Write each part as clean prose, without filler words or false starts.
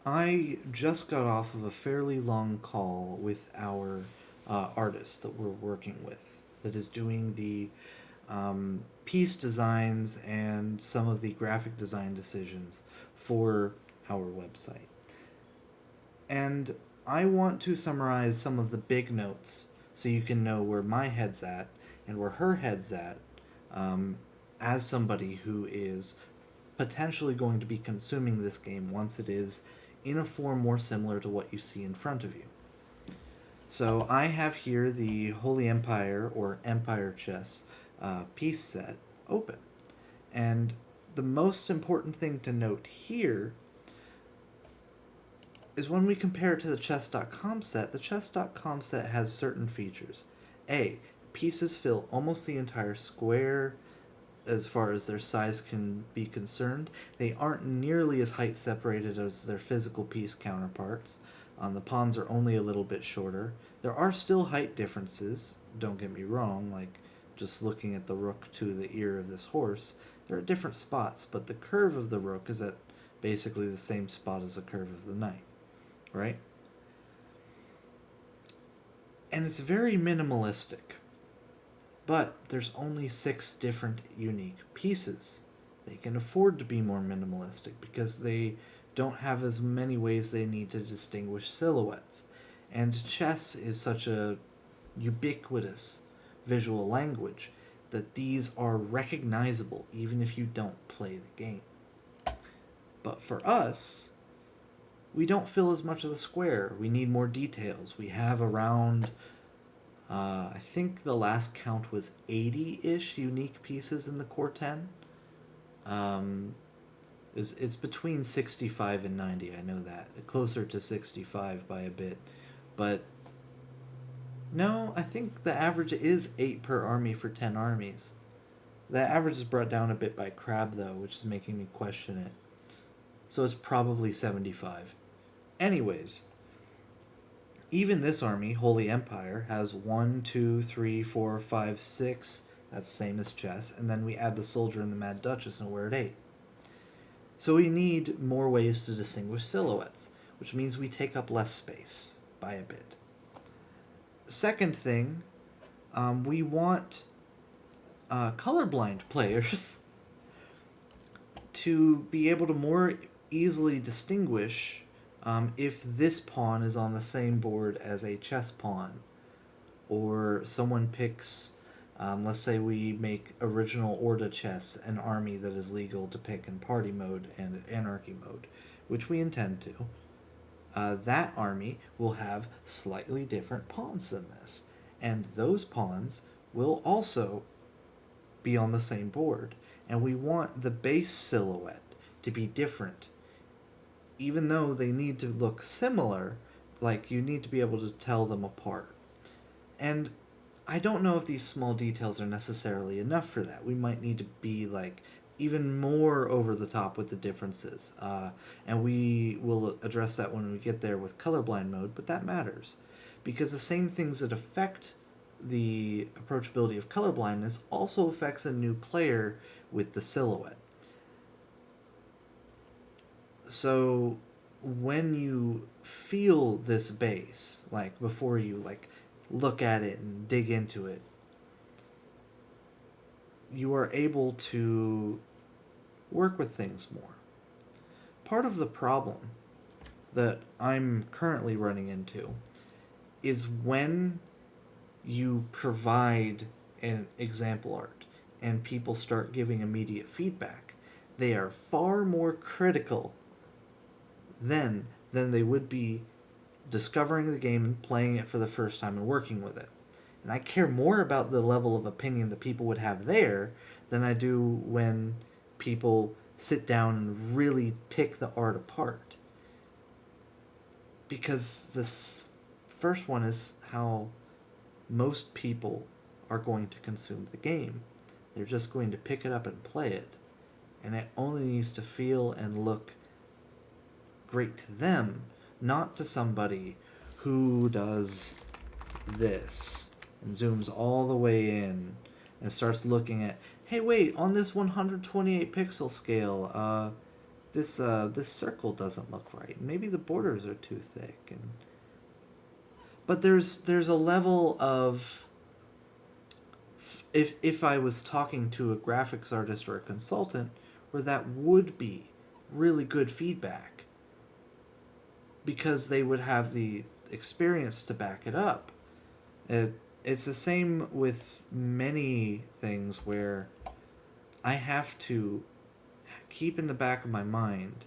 I just got off of a fairly long call with our artist that we're working with that is doing the piece designs and some of the graphic design decisions for our website. And I want to summarize some of the big notes so you can know where my head's at and where her head's at, um, as somebody who is potentially going to be consuming this game once it is in a form more similar to what you see in front of you. So I have here the Holy Empire or Empire Chess piece set open. And the most important thing to note here is when we compare it to the chess.com set has certain features. A, pieces fill almost the entire square as far as their size can be concerned. They aren't nearly as height separated as their physical piece counterparts. The pawns are only a little bit shorter. There are still height differences, don't get me wrong, like just looking at the rook to the ear of this horse. There are different spots, but the curve of the rook is at basically the same spot as the curve of the knight, right? And it's very minimalistic. But there's only 6 different unique pieces. They can afford to be more minimalistic because they don't have as many ways they need to distinguish silhouettes. And chess is such a ubiquitous visual language that these are recognizable even if you don't play the game. But for us, we don't fill as much of the square. We need more details. We have around I think the last count was 80 ish unique pieces in the Core 10. Um, it's between 65 and 90, I know that. Closer to 65 by a bit. But no, I think the average is 8 per army for 10 armies. The average is brought down a bit by Crab, though, which is making me question it. So it's probably 75. Anyways, even this army, Holy Empire, has 1, 2, 3, 4, 5, 6. That's same as chess. And then we add the soldier and the Mad Duchess, and we're at 8. So we need more ways to distinguish silhouettes, which means we take up less space by a bit. Second thing, we want colorblind players to be able to more easily distinguish if this pawn is on the same board as a chess pawn, or someone picks, let's say we make original Orda chess an army that is legal to pick in party mode and anarchy mode, which we intend to. That army will have slightly different pawns than this, and those pawns will also be on the same board. And we want the base silhouette to be different. Even though they need to look similar, like you need to be able to tell them apart. And I don't know if these small details are necessarily enough for that. We might need to be like even more over the top with the differences. And we will address that when we get there with colorblind mode, but that matters. Because the same things that affect the approachability of colorblindness also affects a new player with the silhouette. So when you feel this base, like before you like look at it and dig into it, you are able to work with things more. Part of the problem that I'm currently running into is when you provide an example art and people start giving immediate feedback, they are far more critical than they would be discovering the game and playing it for the first time and working with it. And I care more about the level of opinion that people would have there than I do when people sit down and really pick the art apart. Because this first one is how most people are going to consume the game. They're just going to pick it up and play it. And it only needs to feel and look great to them, not to somebody who does this and zooms all the way in and starts looking at, hey, wait, on this 128 pixel scale, this circle doesn't look right. Maybe the borders are too thick, and but there's a level of, if I was talking to a graphics artist or a consultant, where that would be really good feedback because they would have the experience to back it up. It's the same with many things where I have to keep in the back of my mind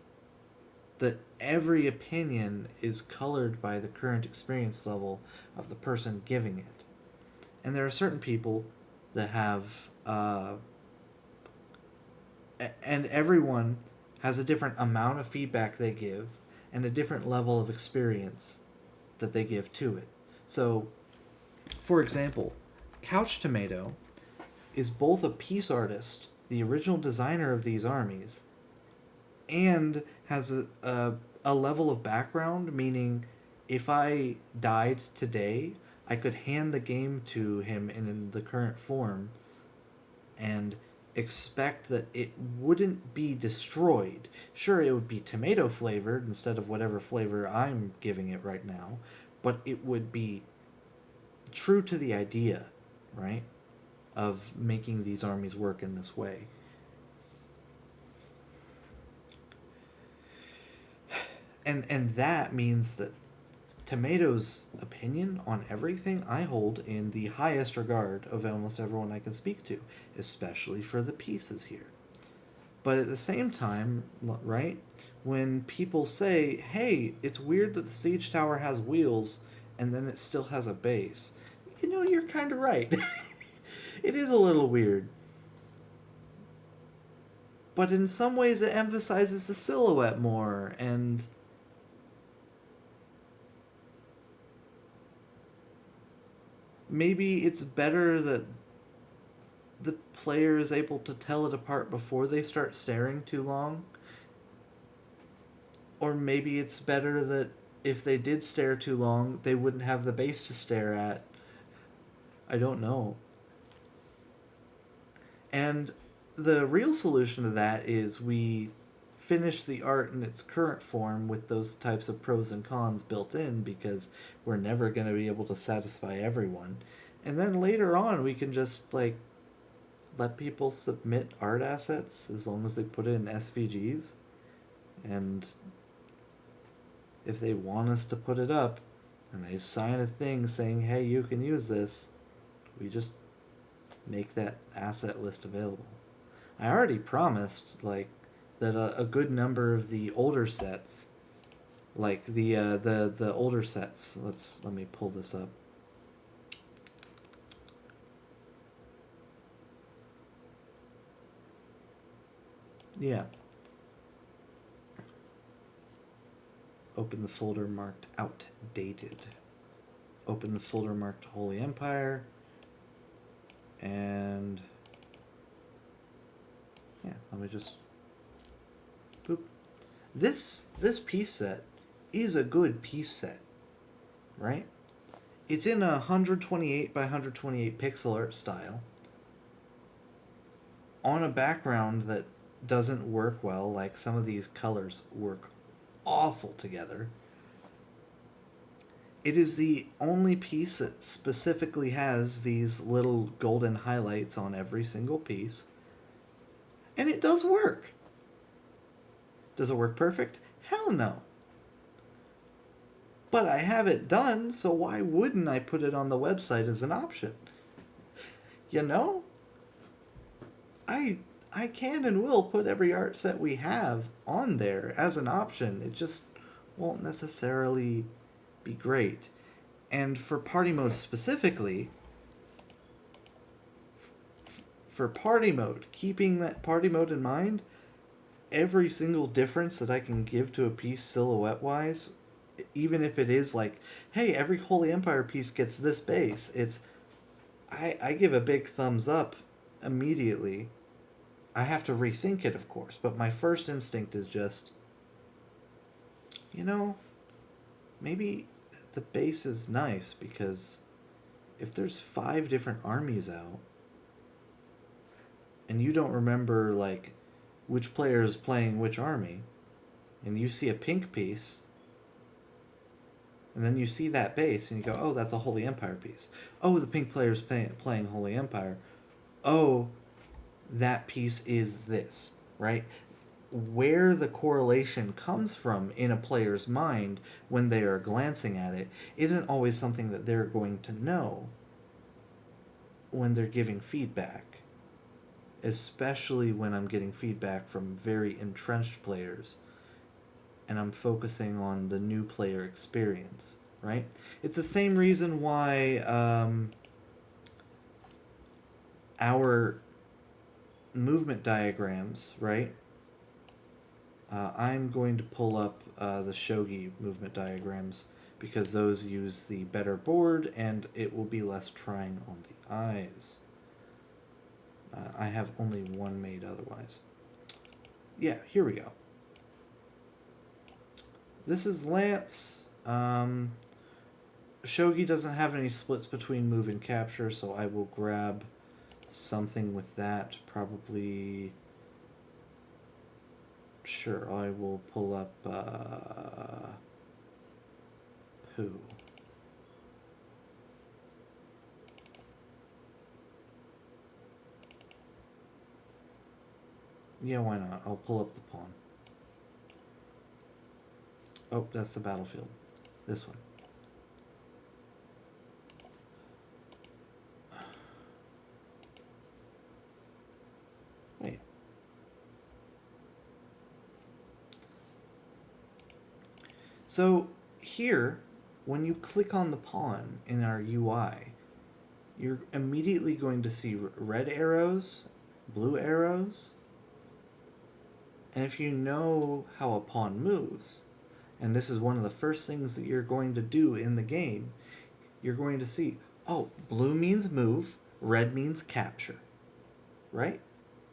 that every opinion is colored by the current experience level of the person giving it. And there are certain people that have, and everyone has a different amount of feedback they give and a different level of experience that they give to it. So, for example, Couch Tomato is both a piece artist, the original designer of these armies, and has a level of background, meaning if I died today, I could hand the game to him in the current form and expect that it wouldn't be destroyed. Sure, it would be tomato flavored instead of whatever flavor I'm giving it right now, but it would be true to the idea, right, of making these armies work in this way. And that means that Tomato's opinion on everything I hold in the highest regard of almost everyone I can speak to, especially for the pieces here. But at the same time, right, when people say, hey, it's weird that the Siege Tower has wheels and then it still has a base, you know, you're kind of right. It is a little weird. But in some ways it emphasizes the silhouette more, and maybe it's better that the player is able to tell it apart before they start staring too long. Or maybe it's better that if they did stare too long, they wouldn't have the base to stare at. I don't know. And the real solution to that is we finish the art in its current form with those types of pros and cons built in, because we're never going to be able to satisfy everyone. And then later on, we can just like let people submit art assets as long as they put it in SVGs. And if they want us to put it up and they sign a thing saying, hey, you can use this, we just make that asset list available. I already promised like that a good number of the older sets, like the older sets. Let me pull this up. Yeah. Open the folder marked outdated. Open the folder marked Holy Empire. And yeah, let me just boop. This piece set is a good piece set, right? It's in a 128 by 128 pixel art style on a background that doesn't work well. Like some of these colors work awful together. It is the only piece that specifically has these little golden highlights on every single piece. And it does work. Does it work perfect? Hell no. But I have it done, so why wouldn't I put it on the website as an option? You know? I can and will put every art set we have on there as an option. It just won't necessarily be great. And for party mode specifically, for party mode, keeping that party mode in mind, every single difference that I can give to a piece silhouette wise, even if it is like, hey, every Holy Empire piece gets this base, it's I give a big thumbs up immediately. I have to rethink it, of course, but my first instinct is just, you know, maybe the base is nice, because if there's 5 different armies out and you don't remember like which player is playing which army, and you see a pink piece, and then you see that base, and you go, oh, that's a Holy Empire piece. Oh, the pink player's playing Holy Empire. Oh, that piece is this, right? Where the correlation comes from in a player's mind when they are glancing at it isn't always something that they're going to know when they're giving feedback. Especially when I'm getting feedback from very entrenched players and I'm focusing on the new player experience, right? It's the same reason why our movement diagrams, right? I'm going to pull up the shogi movement diagrams because those use the better board and it will be less trying on the eyes. I have only one made otherwise. Yeah, here we go. This is Lance. Shogi doesn't have any splits between move and capture, so I will grab something with that. Probably... Sure, I will pull up... Who? Yeah, why not? I'll pull up the pawn. Oh, that's the battlefield. This one. Wait. So here, when you click on the pawn in our UI, you're immediately going to see red arrows, blue arrows, and if you know how a pawn moves, and this is one of the first things that you're going to do in the game, you're going to see, oh, blue means move, red means capture, right?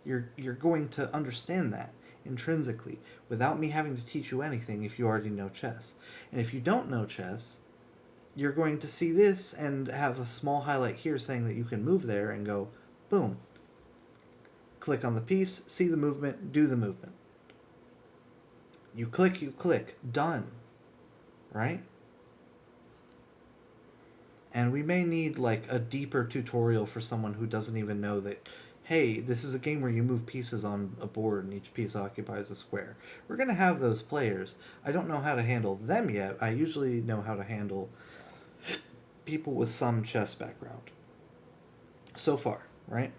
You're going to understand that intrinsically without me having to teach you anything if you already know chess. And if you don't know chess, you're going to see this and have a small highlight here saying that you can move there and go, boom. Click on the piece, see the movement, do the movement. You click, done, right? And we may need like a deeper tutorial for someone who doesn't even know that, hey, this is a game where you move pieces on a board and each piece occupies a square. We're going to have those players. I don't know how to handle them yet. I usually know how to handle people with some chess background. So far, right?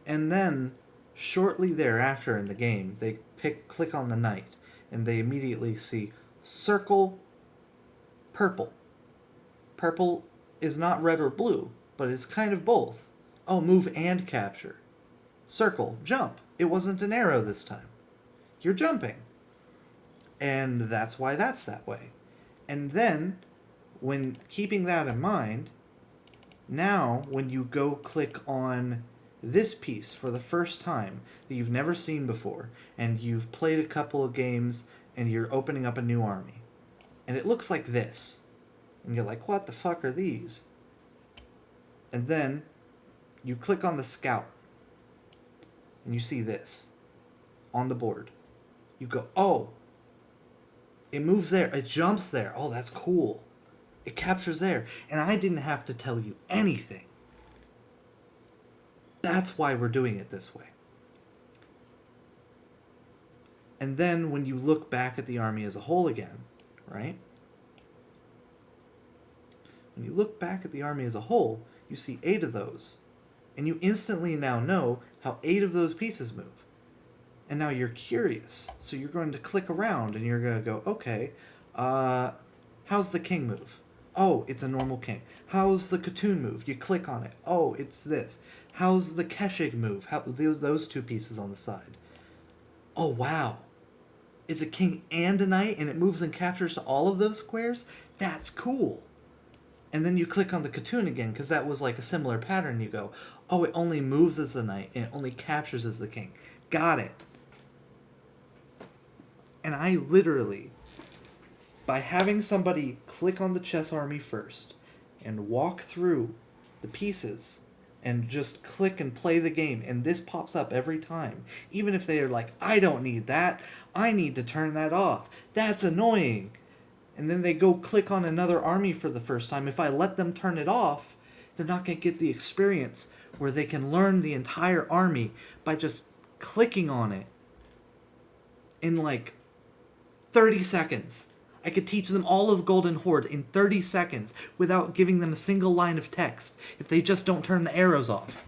And then, shortly thereafter in the game, they click on the knight, and they immediately see circle, purple. Purple is not red or blue, but it's kind of both. Oh, move and capture. Circle, jump. It wasn't an arrow this time. You're jumping. And that's why that's that way. And then, when keeping that in mind, now when you go click on this piece for the first time that you've never seen before, and you've played a couple of games, and you're opening up a new army, and it looks like this, and you're like, what the fuck are these? And then you click on the scout, and you see this on the board. You go, oh, it moves there, it jumps there. Oh, that's cool. It captures there. And I didn't have to tell you anything. That's why we're doing it this way. And then when you look back at the army as a whole again, right? When you look back at the army as a whole, you see 8 of those. And you instantly now know how 8 of those pieces move. And now you're curious. So you're going to click around and you're going to go, okay, how's the king move? Oh, it's a normal king. How's the Khatoon move? You click on it. Oh, it's this. How's the Keshig move? How those 2 pieces on the side. Oh, wow. It's a king and a knight, and it moves and captures to all of those squares? That's cool. And then you click on the Khatoon again, because that was like a similar pattern. You go, oh, it only moves as the knight, and it only captures as the king. Got it. And I literally, by having somebody click on the chess army first and walk through the pieces and just click and play the game, and this pops up every time. Even if they are like, I don't need that, I need to turn that off. That's annoying. And then they go click on another army for the first time. If I let them turn it off, they're not going to get the experience where they can learn the entire army by just clicking on it in like 30 seconds. I could teach them all of Golden Horde in 30 seconds without giving them a single line of text if they just don't turn the arrows off.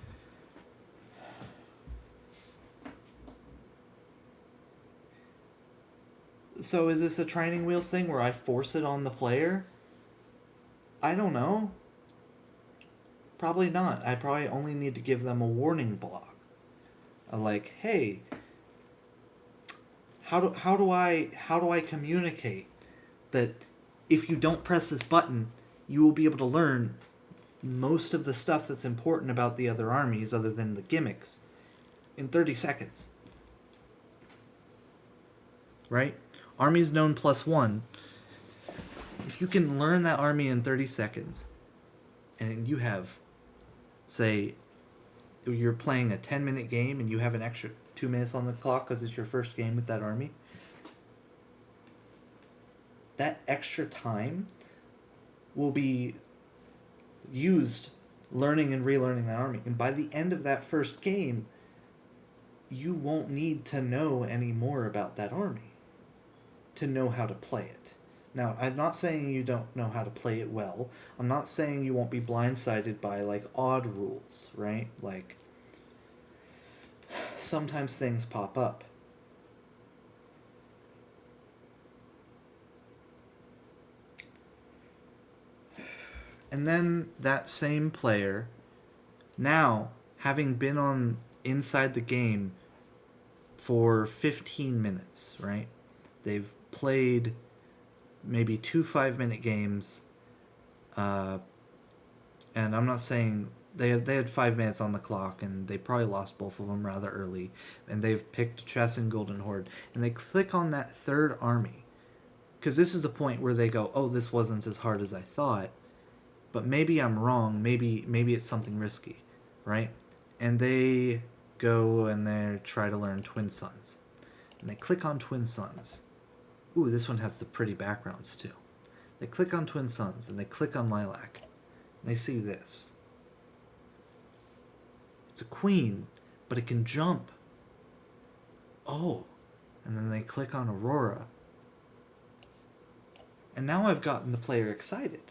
So is this a training wheels thing where I force it on the player? I don't know. Probably not. I probably only need to give them a warning block. Like, hey, how do I communicate that if you don't press this button, you will be able to learn most of the stuff that's important about the other armies other than the gimmicks in 30 seconds. Right? Armies known +1. If you can learn that army in 30 seconds, and you have, say, you're playing a 10-minute game and you have an extra 2 minutes on the clock because it's your first game with that army, that extra time will be used learning and relearning that army. And by the end of that first game, you won't need to know any more about that army to know how to play it. Now, I'm not saying you don't know how to play it well. I'm not saying you won't be blindsided by, like, odd rules, right? Like, sometimes things pop up. And then that same player, now, having been on inside the game for 15 minutes, right? They've played maybe 2 5-minute games, and I'm not saying they had 5 minutes on the clock, and they probably lost both of them rather early, and they've picked Chess and Golden Horde, and they click on that third army, because this is the point where they go, oh, this wasn't as hard as I thought, but maybe I'm wrong, maybe it's something risky, right? And they go and they try to learn Twin Suns, and they click on Twin Suns. Ooh, this one has the pretty backgrounds too. They click on Twin Suns, and they click on Lilac. And they see this. It's a queen, but it can jump. Oh, and then they click on Aurora. And now I've gotten the player excited.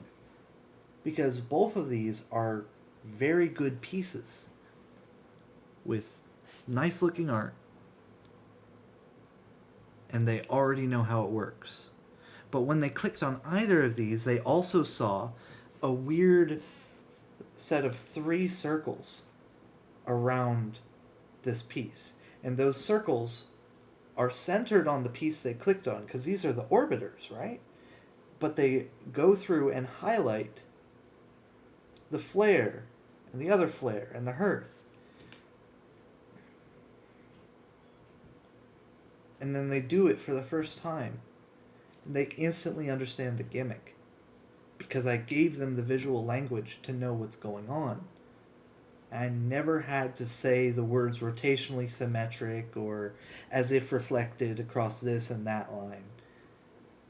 Because both of these are very good pieces with nice looking art. And they already know how it works. But when they clicked on either of these, they also saw a weird set of 3 circles around this piece. And those circles are centered on the piece they clicked on, because these are the orbiters, right? But they go through and highlight the flare, and the other flare, and the hearth. And then they do it for the first time. And they instantly understand the gimmick. Because I gave them the visual language to know what's going on. I never had to say the words rotationally symmetric or as if reflected across this and that line.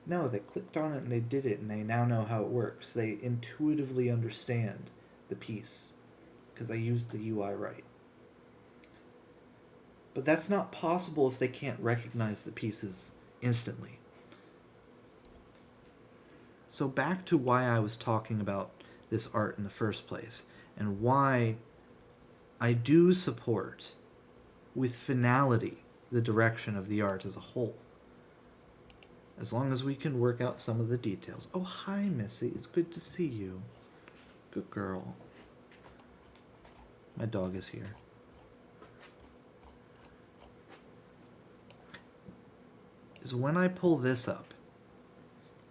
No, they clicked on it and they did it, and they now know how it works. They intuitively understand the piece because I used the UI right. But that's not possible if they can't recognize the pieces instantly. So back to why I was talking about this art in the first place, and why I do support, with finality, the direction of the art as a whole. As long as we can work out some of the details. Oh, hi, Missy. It's good to see you. Good girl. My dog is here. Is when I pull this up,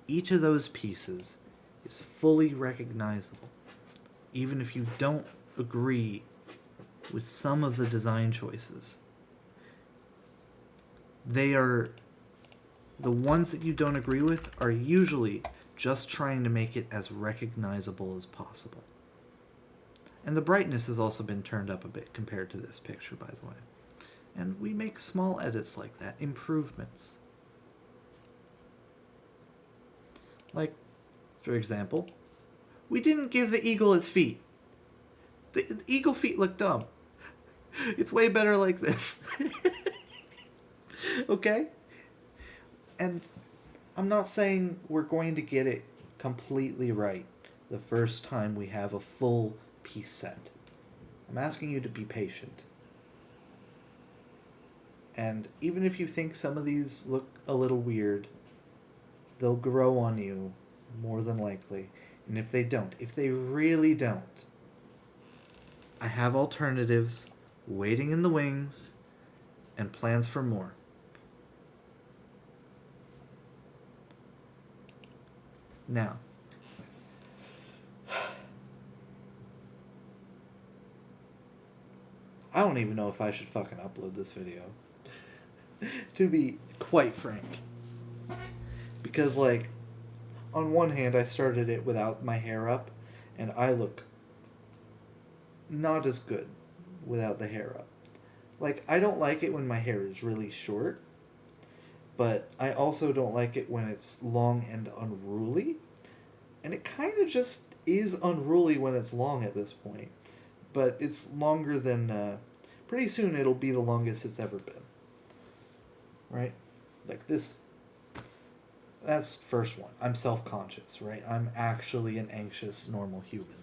each of those pieces is fully recognizable, even if you don't agree with some of the design choices. They are, the ones that you don't agree with are usually just trying to make it as recognizable as possible. And the brightness has also been turned up a bit compared to this picture, by the way. And we make small edits like that, improvements. Like, for example, we didn't give the eagle its feet. The eagle feet look dumb. It's way better like this. Okay? And I'm not saying we're going to get it completely right the first time we have a full piece set. I'm asking you to be patient. And even if you think some of these look a little weird, they'll grow on you more than likely. And if they don't, if they really don't, I have alternatives waiting in the wings and plans for more. Now, I don't even know if I should fucking upload this video. To be quite frank. Because, like, on one hand, I started it without my hair up, and I look not as good without the hair up. Like, I don't like it when my hair is really short, but I also don't like it when it's long and unruly. And it kind of just is unruly when it's long at this point. But it's longer than... pretty soon it'll be the longest it's ever been. Right? Like this... That's first one. I'm self-conscious, right? I'm actually an anxious, normal human.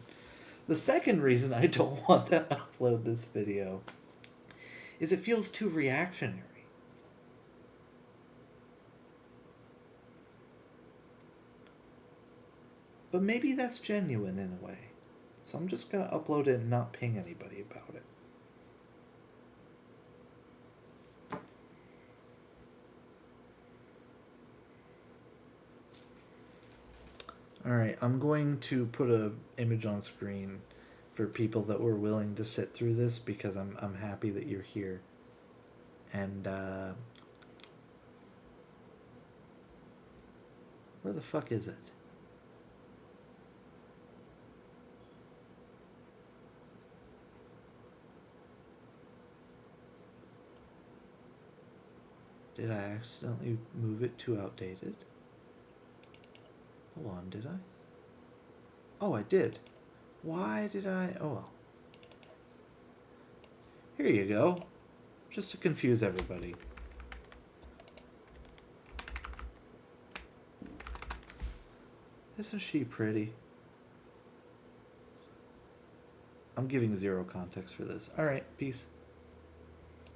The second reason I don't want to upload this video is it feels too reactionary. But maybe that's genuine in a way. So I'm just going to upload it and not ping anybody about it. Alright, I'm going to put an image on screen for people that were willing to sit through this because I'm happy that you're here. And, where the fuck is it? Did I accidentally move it to outdated? Hold on, did I? Oh, I did. Why did I? Oh, well. Here you go. Just to confuse everybody. Isn't she pretty? I'm giving zero context for this. Alright, peace.